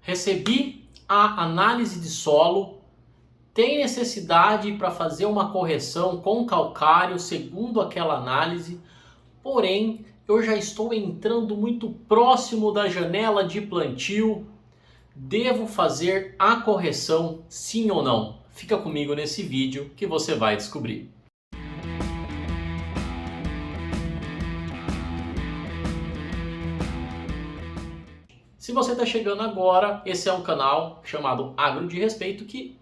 Recebi a análise de solo, tem necessidade para fazer uma correção com calcário segundo aquela análise, porém eu já estou entrando muito próximo da janela de plantio, devo fazer a correção sim ou não? Fica comigo nesse vídeo que você vai descobrir. Se você está chegando agora, esse é um canal chamado Agro de Respeito, que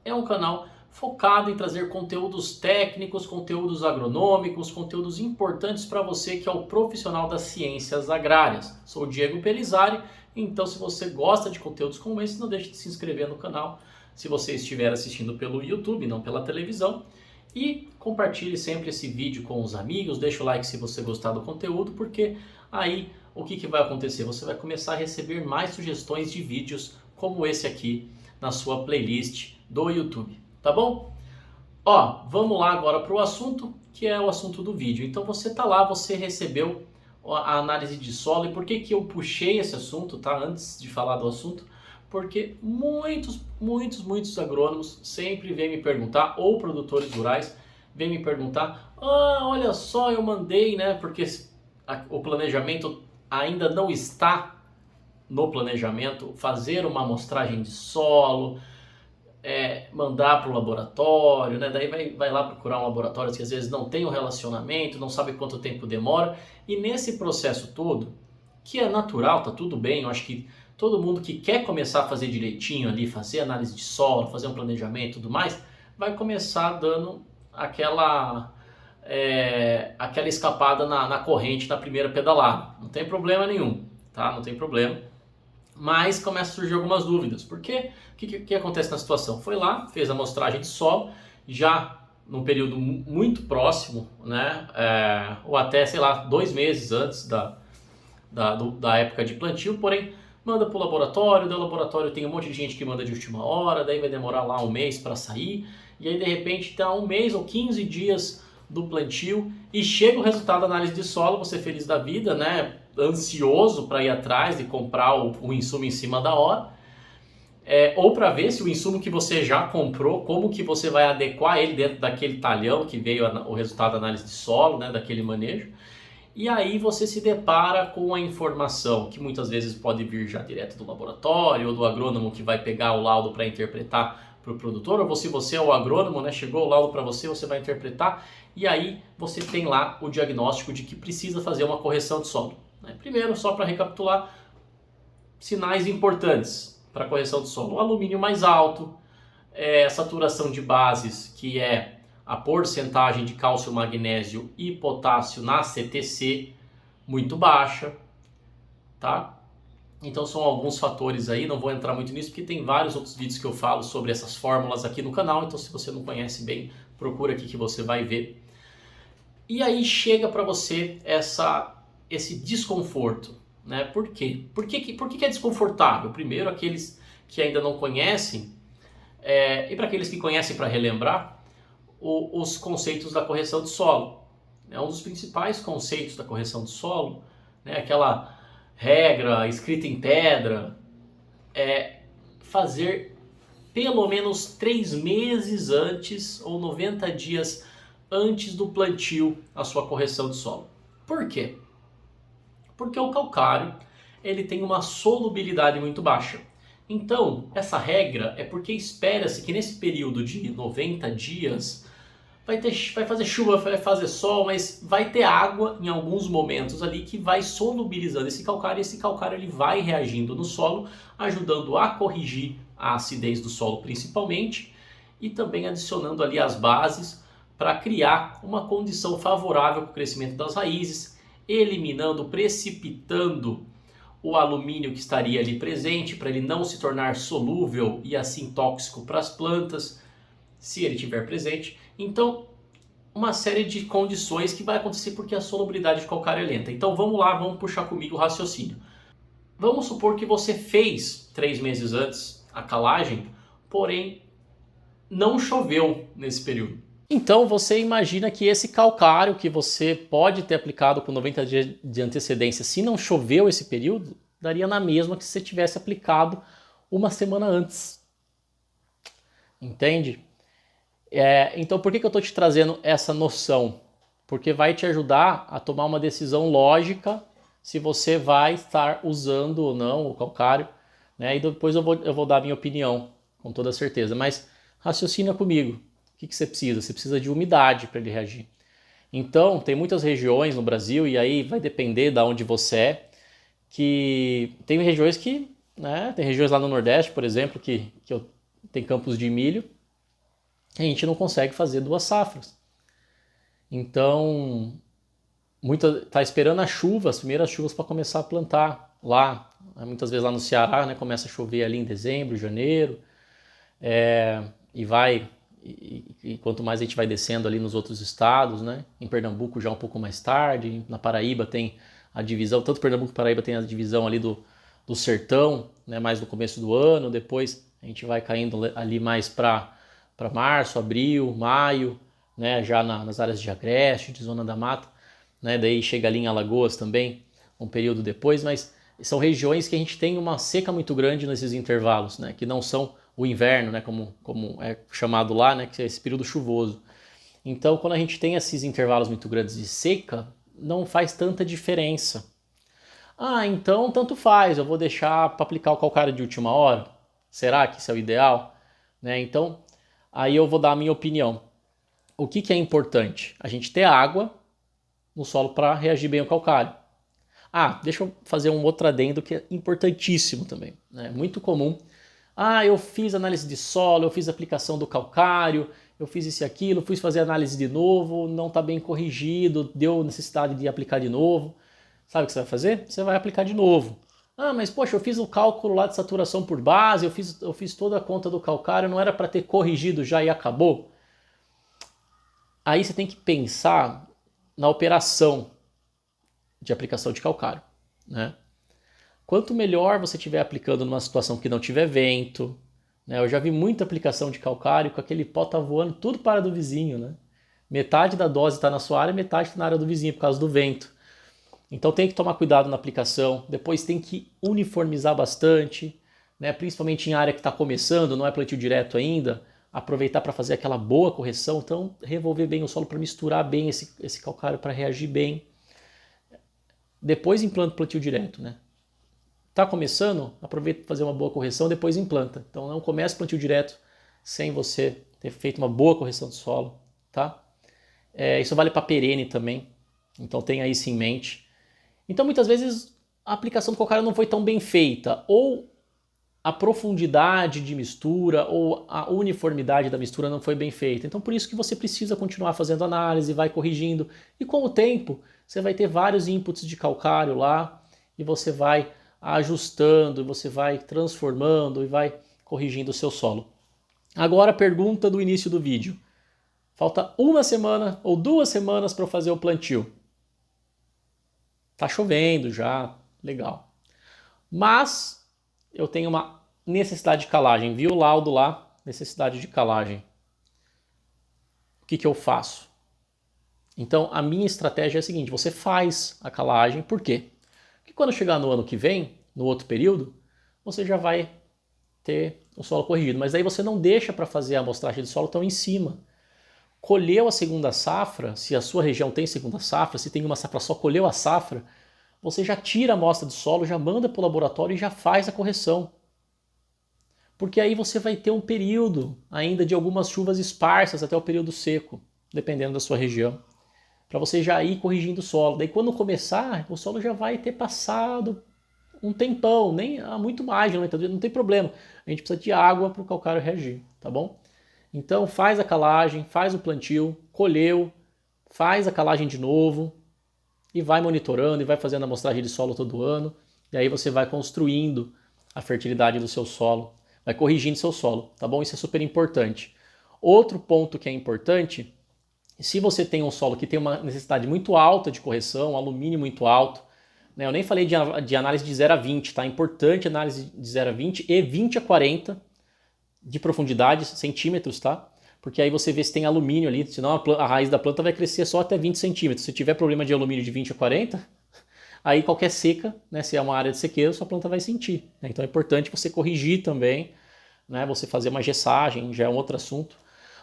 é um canal focado em trazer conteúdos técnicos, conteúdos agronômicos, conteúdos importantes para você que é o profissional das ciências agrárias. Sou o Diego Pelizari, então se você gosta de conteúdos como esse, não deixe de se inscrever no canal se você estiver assistindo pelo YouTube, não pela televisão. E compartilhe sempre esse vídeo com os amigos, deixa o like se você gostar do conteúdo, porque aí o que vai acontecer? Você vai começar a receber mais sugestões de vídeos como esse aqui na sua playlist do YouTube, tá bom? Ó, vamos lá agora para o assunto, que é o assunto do vídeo. Então você tá lá, você recebeu a análise de solo. E por que eu puxei esse assunto, tá? Antes de falar do assunto, porque muitos agrônomos sempre vêm me perguntar, ou produtores rurais vêm me perguntar: olha só, eu mandei, né? Porque o planejamento ainda não está no planejamento, fazer uma amostragem de solo, mandar para o laboratório, né? Daí vai lá procurar um laboratório que às vezes não tem um relacionamento, não sabe quanto tempo demora, e nesse processo todo, que é natural, tá tudo bem, eu acho que todo mundo que quer começar a fazer direitinho ali, fazer análise de solo, fazer um planejamento e tudo mais, vai começar dando aquela escapada na corrente na primeira pedalada. Não tem problema nenhum, tá? Não tem problema. Mas começa a surgir algumas dúvidas. Porque o que acontece na situação? Foi lá, fez a amostragem de solo, já num período muito próximo, né? Ou até, sei lá, 2 meses antes da época de plantio, porém manda para o laboratório, do laboratório tem um monte de gente que manda de última hora, daí vai demorar lá 1 mês para sair, e aí de repente está 1 mês ou 15 dias do plantio e chega o resultado da análise de solo, você feliz da vida, né? Ansioso para ir atrás e comprar o insumo em cima da hora, ou para ver se o insumo que você já comprou, como que você vai adequar ele dentro daquele talhão que veio o resultado da análise de solo, né? Daquele manejo. E aí você se depara com a informação que muitas vezes pode vir já direto do laboratório ou do agrônomo que vai pegar o laudo para interpretar para o produtor, ou se você é o agrônomo, né, chegou o laudo para você, você vai interpretar, e aí você tem lá o diagnóstico de que precisa fazer uma correção de solo. Né? Primeiro, só para recapitular, sinais importantes para correção de solo: o alumínio mais alto, saturação de bases, que é a porcentagem de cálcio, magnésio e potássio na CTC muito baixa, tá? Então são alguns fatores aí, não vou entrar muito nisso porque tem vários outros vídeos que eu falo sobre essas fórmulas aqui no canal, então se você não conhece bem, procura aqui que você vai ver. E aí chega para você esse desconforto, né? Por quê? Por que é desconfortável? Primeiro, aqueles que ainda não conhecem, e para aqueles que conhecem, para relembrar, os conceitos da correção de solo. Um dos principais conceitos da correção de solo, né, aquela regra escrita em pedra, é fazer pelo menos 3 meses antes ou 90 dias antes do plantio a sua correção de solo. Por quê? Porque o calcário ele tem uma solubilidade muito baixa. Então, essa regra é porque espera-se que nesse período de 90 dias vai fazer chuva, vai fazer sol, mas vai ter água em alguns momentos ali que vai solubilizando esse calcário, e esse calcário ele vai reagindo no solo, ajudando a corrigir a acidez do solo principalmente, e também adicionando ali as bases para criar uma condição favorável para o crescimento das raízes, eliminando, precipitando o alumínio que estaria ali presente para ele não se tornar solúvel e assim tóxico para as plantas, se ele estiver presente. Então, uma série de condições que vai acontecer porque a solubilidade de calcário é lenta. Então vamos lá, vamos puxar comigo o raciocínio. Vamos supor que você fez 3 meses antes a calagem, porém não choveu nesse período. Então você imagina que esse calcário que você pode ter aplicado com 90 dias de antecedência, se não choveu esse período, daria na mesma que se você tivesse aplicado uma semana antes. Entende? Então por que eu estou te trazendo essa noção? Porque vai te ajudar a tomar uma decisão lógica se você vai estar usando ou não o calcário, né? E depois eu vou dar a minha opinião, com toda certeza. Mas raciocina comigo. O que você precisa? Você precisa de umidade para ele reagir. Então, tem muitas regiões no Brasil, e aí vai depender de onde você é, que tem regiões que, né, tem regiões lá no Nordeste, por exemplo, que tem campos de milho, a gente não consegue fazer 2 safras. Então, tá esperando as primeiras chuvas para começar a plantar lá. Muitas vezes lá no Ceará, né, começa a chover ali em dezembro, janeiro, e vai, e quanto mais a gente vai descendo ali nos outros estados, né, em Pernambuco já um pouco mais tarde, na Paraíba tem a divisão, tanto Pernambuco quanto Paraíba tem a divisão ali do sertão, né, mais no começo do ano, depois a gente vai caindo ali mais para março, abril, maio, né, já nas áreas de agreste, de zona da mata, né, daí chega ali em Alagoas também, um período depois, mas são regiões que a gente tem uma seca muito grande nesses intervalos, né, que não são o inverno, né, como é chamado lá, né, que é esse período chuvoso. Então, quando a gente tem esses intervalos muito grandes de seca, não faz tanta diferença. Ah, então tanto faz, eu vou deixar para aplicar o calcário de última hora? Será que isso é o ideal? Né? Então, aí eu vou dar a minha opinião. O que é importante? A gente ter água no solo para reagir bem ao calcário. Ah, deixa eu fazer um outro adendo que é importantíssimo também. É muito comum. Ah, eu fiz análise de solo, eu fiz aplicação do calcário, eu fiz isso e aquilo, fui fazer análise de novo, não está bem corrigido, deu necessidade de aplicar de novo. Sabe o que você vai fazer? Você vai aplicar de novo. Ah, mas poxa, eu fiz o cálculo lá de saturação por base, eu fiz toda a conta do calcário, não era para ter corrigido já e acabou? Aí você tem que pensar na operação de aplicação de calcário, né? Quanto melhor você estiver aplicando numa situação que não tiver vento, né? Eu já vi muita aplicação de calcário com aquele pó tá voando tudo para do vizinho, né? Metade da dose está na sua área, metade está na área do vizinho por causa do vento. Então tem que tomar cuidado na aplicação, depois tem que uniformizar bastante, né? Principalmente em área que está começando, não é plantio direto ainda, aproveitar para fazer aquela boa correção, então revolver bem o solo para misturar bem esse calcário para reagir bem. Depois implanta o plantio direto, né? Tá começando? Aproveita para fazer uma boa correção, depois implanta. Então não comece plantio direto sem você ter feito uma boa correção do solo, tá? Isso vale para perene também, então tenha isso em mente. Então muitas vezes a aplicação do calcário não foi tão bem feita, ou a profundidade de mistura, ou a uniformidade da mistura não foi bem feita. Então por isso que você precisa continuar fazendo análise, vai corrigindo, e com o tempo você vai ter vários inputs de calcário lá, e você vai ajustando, você vai transformando e vai corrigindo o seu solo. Agora a pergunta do início do vídeo. Falta uma semana ou 2 semanas para eu fazer o plantio. Tá chovendo já, legal. Mas eu tenho uma necessidade de calagem. Vi o laudo lá, necessidade de calagem. O que eu faço? Então a minha estratégia é a seguinte, você faz a calagem, por quê? Porque quando chegar no ano que vem, no outro período, você já vai ter o solo corrigido. Mas aí você não deixa para fazer a amostragem de solo tão em cima. Colheu a segunda safra, se a sua região tem segunda safra, se tem uma safra só, colheu a safra, você já tira a amostra do solo, já manda para o laboratório e já faz a correção. Porque aí você vai ter um período ainda de algumas chuvas esparsas até o período seco, dependendo da sua região, para você já ir corrigindo o solo. Daí quando começar, o solo já vai ter passado um tempão, nem muito mais, não tem problema. A gente precisa de água para o calcário reagir, tá bom? Então faz a calagem, faz o plantio, colheu, faz a calagem de novo e vai monitorando e vai fazendo a amostragem de solo todo ano. E aí você vai construindo a fertilidade do seu solo, vai corrigindo seu solo, tá bom? Isso é super importante. Outro ponto que é importante, se você tem um solo que tem uma necessidade muito alta de correção, um alumínio muito alto, né? Eu nem falei de análise de 0 a 20, tá? Importante análise de 0 a 20 e 20 a 40 de profundidade, centímetros, tá? Porque aí você vê se tem alumínio ali, senão a raiz da planta vai crescer só até 20 centímetros. Se tiver problema de alumínio de 20 a 40, aí qualquer seca, né, se é uma área de sequeiro, sua planta vai sentir, né? Então é importante você corrigir também, né, você fazer uma gessagem, já é um outro assunto.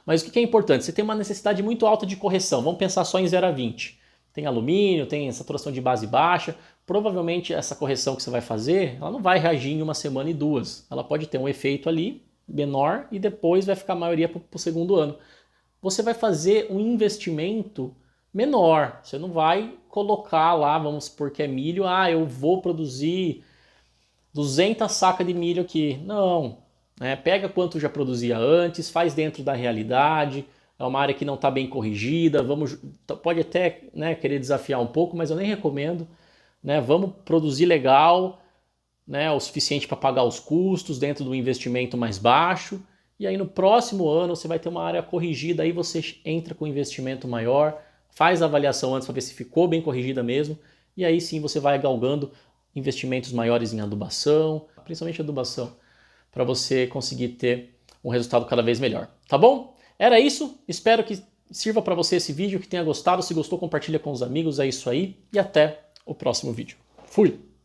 Mas o que é importante? Você tem uma necessidade muito alta de correção, vamos pensar só em 0 a 20. Tem alumínio, tem saturação de base baixa, provavelmente essa correção que você vai fazer, ela não vai reagir em uma semana e 2. Ela pode ter um efeito ali menor e depois vai ficar a maioria para o segundo ano. Você vai fazer um investimento menor, você não vai colocar lá, vamos supor que é milho, eu vou produzir 200 sacas de milho aqui. Não, né? Pega quanto já produzia antes, faz dentro da realidade, é uma área que não está bem corrigida, pode até, né, querer desafiar um pouco, mas eu nem recomendo, né? Vamos produzir legal, né, o suficiente para pagar os custos dentro do investimento mais baixo, e aí no próximo ano você vai ter uma área corrigida, aí você entra com investimento maior, faz a avaliação antes para ver se ficou bem corrigida mesmo, e aí sim você vai galgando investimentos maiores em adubação, principalmente adubação, para você conseguir ter um resultado cada vez melhor. Tá bom? Era isso, espero que sirva para você esse vídeo, que tenha gostado. Se gostou, compartilha com os amigos, é isso aí, e até o próximo vídeo. Fui!